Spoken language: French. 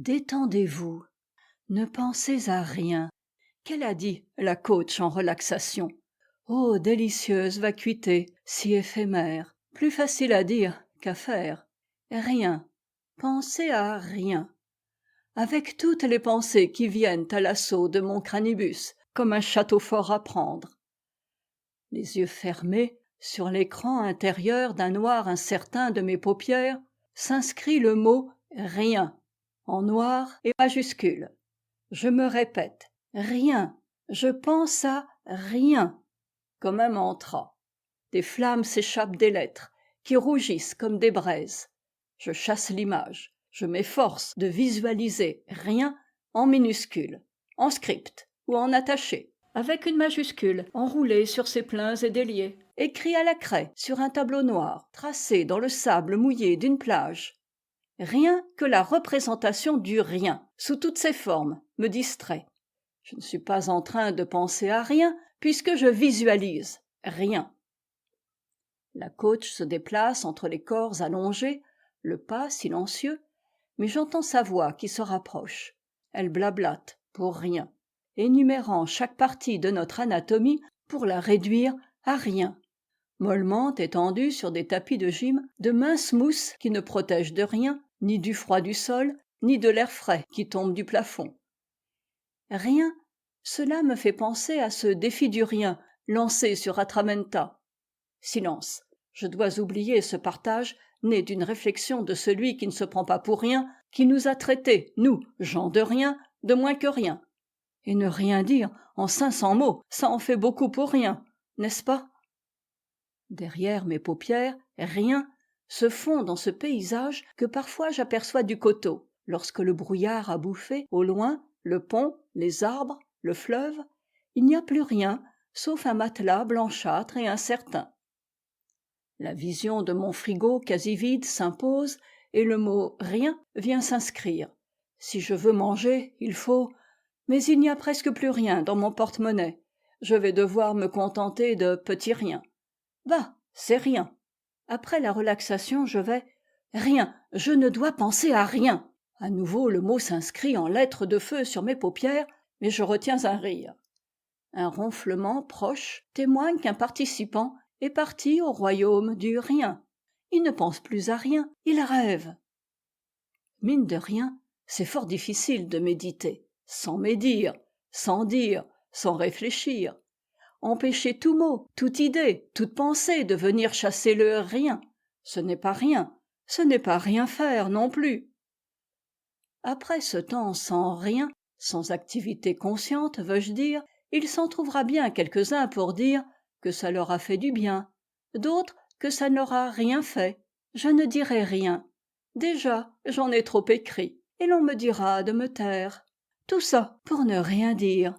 Détendez-vous, ne pensez à rien. Qu'elle a dit, la coach en relaxation? Oh, délicieuse vacuité, si éphémère, plus facile à dire qu'à faire. Rien, pensez à rien. Avec toutes les pensées qui viennent à l'assaut de mon crânibus, comme un château fort à prendre. Les yeux fermés, sur l'écran intérieur d'un noir incertain de mes paupières, s'inscrit le mot « rien » en noir et majuscule. Je me répète « rien », je pense à « rien », comme un mantra. Des flammes s'échappent des lettres, qui rougissent comme des braises. Je chasse l'image, je m'efforce de visualiser « rien » en minuscule, en script ou en attaché, avec une majuscule enroulée sur ses pleins et déliés, écrit à la craie sur un tableau noir, tracé dans le sable mouillé d'une plage. Rien que la représentation du rien, sous toutes ses formes, me distrait. Je ne suis pas en train de penser à rien, puisque je visualise rien. La coach se déplace entre les corps allongés, le pas silencieux, mais j'entends sa voix qui se rapproche. Elle blablate pour rien, énumérant chaque partie de notre anatomie pour la réduire à rien. Mollement étendue sur des tapis de gym, de minces mousses qui ne protègent de rien, ni du froid du sol, ni de l'air frais qui tombe du plafond. Rien, cela me fait penser à ce défi du rien lancé sur Atramenta. Silence, je dois oublier ce partage né d'une réflexion de celui qui ne se prend pas pour rien, qui nous a traités, nous, gens de rien, de moins que rien. Et ne rien dire en 500 mots, ça en fait beaucoup pour rien, n'est-ce pas? Derrière mes paupières, rien se fond dans ce paysage que parfois j'aperçois du coteau, lorsque le brouillard a bouffé, au loin, le pont, les arbres, le fleuve. Il n'y a plus rien, sauf un matelas blanchâtre et incertain. La vision de mon frigo quasi vide s'impose et le mot « rien » vient s'inscrire. Si je veux manger, il faut... Mais il n'y a presque plus rien dans mon porte-monnaie. Je vais devoir me contenter de petits riens. Bah, c'est rien. Après la relaxation, je vais... Rien, je ne dois penser à rien. À nouveau, le mot s'inscrit en lettres de feu sur mes paupières, mais je retiens un rire. Un ronflement proche témoigne qu'un participant est parti au royaume du rien. Il ne pense plus à rien, il rêve. Mine de rien, c'est fort difficile de méditer, sans médire, sans dire, sans réfléchir. Empêcher tout mot, toute idée, toute pensée de venir chasser le rien. Ce n'est pas rien, ce n'est pas rien faire non plus. Après ce temps sans rien, sans activité consciente, veux-je dire, il s'en trouvera bien quelques-uns pour dire que ça leur a fait du bien, d'autres que ça n'aura rien fait. Je ne dirai rien. Déjà, j'en ai trop écrit, et l'on me dira de me taire. Tout ça pour ne rien dire.